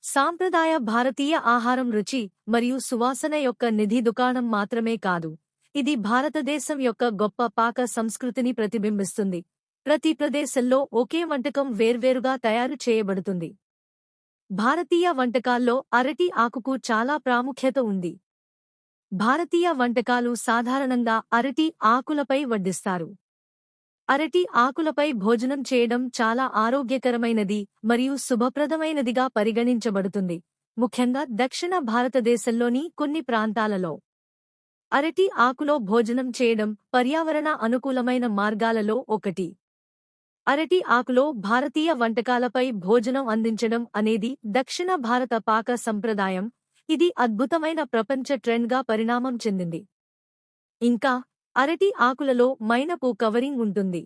సాంప్రదాయ భారతీయ ఆహారం రుచి మరియు సువాసన యొక్క నిధి దుకాణం మాత్రమే కాదు, ఇది భారతదేశం యొక్క గొప్ప పాక సంస్కృతిని ప్రతిబింబిస్తుంది. ప్రతి ప్రదేశంలో ఒకే వంటకం వేర్వేరుగా తయారు చేయబడుతుంది. భారతీయ వంటకాల్లో అరటి ఆకుకు చాలా ప్రాముఖ్యత ఉంది. భారతీయ వంటకాలు సాధారణంగా అరటి ఆకులపై వడ్డిస్తారు. అరటి ఆకులపై భోజనం చేయడం చాలా ఆరోగ్యకరమైనది మరియు శుభప్రదమైనదిగా పరిగణించబడుతుంది, ముఖ్యంగా దక్షిణ భారతదేశంలోని కొన్ని ప్రాంతాలలో. అరటి ఆకులో భోజనం చేయడం పర్యావరణ అనుకూలమైన మార్గాలలో ఒకటి. అరటి ఆకులో భారతీయ వంటకాలపై భోజనం అందించడం అనేది దక్షిణ భారత పాక సంప్రదాయం. ఇది అద్భుతమైన ప్రపంచ ట్రెండ్గా పరిణామం చెందింది. ఇంకా అరటి ఆకులలో మైనపు కవరింగ్ ఉంటుంది.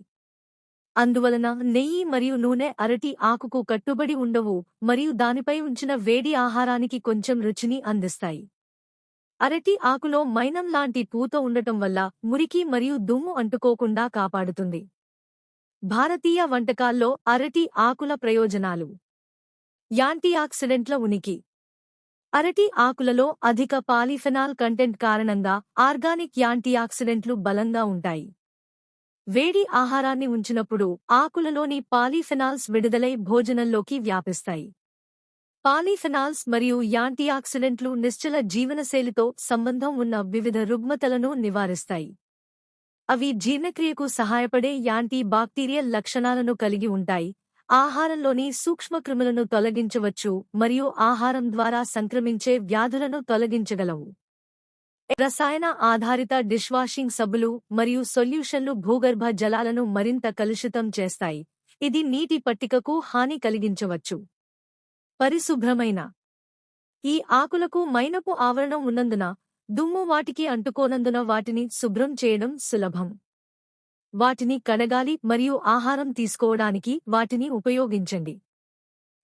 అందువలన నెయ్యి మరియు నూనె అరటి ఆకుకు కట్టుబడి ఉండవు మరియు దానిపై ఉంచిన వేడి ఆహారానికి కొంచెం రుచిని అందిస్తాయి. అరటి ఆకులో మైనం లాంటి పూత ఉండటం వల్ల మురికి మరియు దుమ్ము అంటుకోకుండా కాపాడుతుంది. భారతీయ వంటకాల్లో అరటి ఆకుల ప్రయోజనాలు. యాంటీఆక్సిడెంట్ల ఉనికి. అరటి ఆకులలో అధిక పాలీఫెనాల్ కంటెంట్ కారణంగా ఆర్గానిక్ యాంటీఆక్సిడెంట్లు బలంగా ఉంటాయి. వేడి ఆహారాన్ని ఉంచినప్పుడు ఆకులలోని పాలీఫెనాల్స్ విడుదలై భోజనంలోకి వ్యాపిస్తాయి. పాలీఫెనాల్స్ మరియు యాంటీఆక్సిడెంట్లు నిశ్చల జీవనశైలితో సంబంధం ఉన్న వివిధ రుగ్మతలను నివారిస్తాయి. అవి జీర్ణక్రియకు సహాయపడే యాంటీ బాక్టీరియల్ లక్షణాలను కలిగి ఉంటాయి, ఆహారంలోని సూక్ష్మక్రిములను తొలగించవచ్చు మరియు ఆహారం ద్వారా సంక్రమించే వ్యాధులను తొలగించగలవు. రసాయన ఆధారిత డిష్వాషింగ్ సబ్బులు మరియు సొల్యూషన్లు భూగర్భ జలాలను మరింత కలుషితం చేస్తాయి, ఇది నీటి పట్టికకు హాని కలిగించవచ్చు. పరిశుభ్రమైన. ఈ ఆకులకు మైనపు ఆవరణం ఉన్నందున దుమ్ము వాటికి అంటుకోనందున వాటిని శుభ్రం చేయడం సులభం. వాటిని కడగాలి మరియు ఆహారం తీసుకోవడానికి వాటిని ఉపయోగించండి.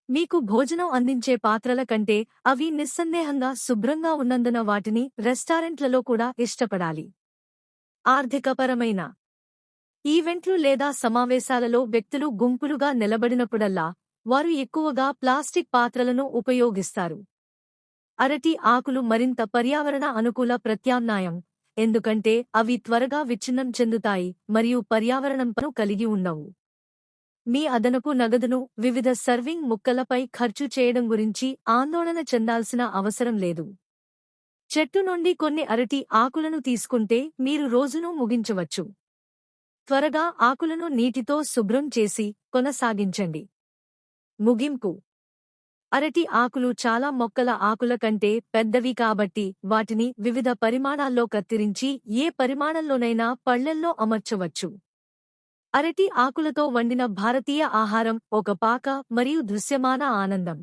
మీకు భోజనం అందించే పాత్రల కంటే అవి నిస్సందేహంగా శుభ్రంగా ఉన్నందున వాటిని రెస్టారెంట్లలో కూడా ఇష్టపడాలి. ఆర్థికపరమైన. ఈవెంట్లు లేదా సమావేశాలలో వ్యక్తులు గుంపులుగా నిలబడినప్పుడల్లా వారు ఎక్కువగా ప్లాస్టిక్ పాత్రలను ఉపయోగిస్తారు. అరటి ఆకులు మరింత పర్యావరణ అనుకూల ప్రత్యామ్నాయం, ఎందుకంటే అవి త్వరగా విచ్ఛిన్నం చెందుతాయి మరియు పర్యావరణంపను కలిగి ఉండవు. మీ అదనపు నగదును వివిధ సర్వింగ్ ముక్కలపై ఖర్చు చేయడం గురించి ఆందోళన చెందాల్సిన అవసరం లేదు. చెట్టు నుండి కొన్ని అరటి ఆకులను తీసుకుంటే మీరు రోజును ముగించవచ్చు. త్వరగా ఆకులను నీటితో శుభ్రం చేసి కొనసాగించండి. ముగింపు. అరటి ఆకులు చాలా మొక్కల ఆకుల కంటే పెద్దవి కాబట్టి వాటిని వివిధ పరిమాణాల్లో కత్తిరించి ఏ పరిమాణంలోనైనా పళ్లెల్లో అమర్చవచ్చు. అరటి ఆకులతో వండిన భారతీయ ఆహారం ఒక పాక మరియు దృశ్యమాన ఆనందం.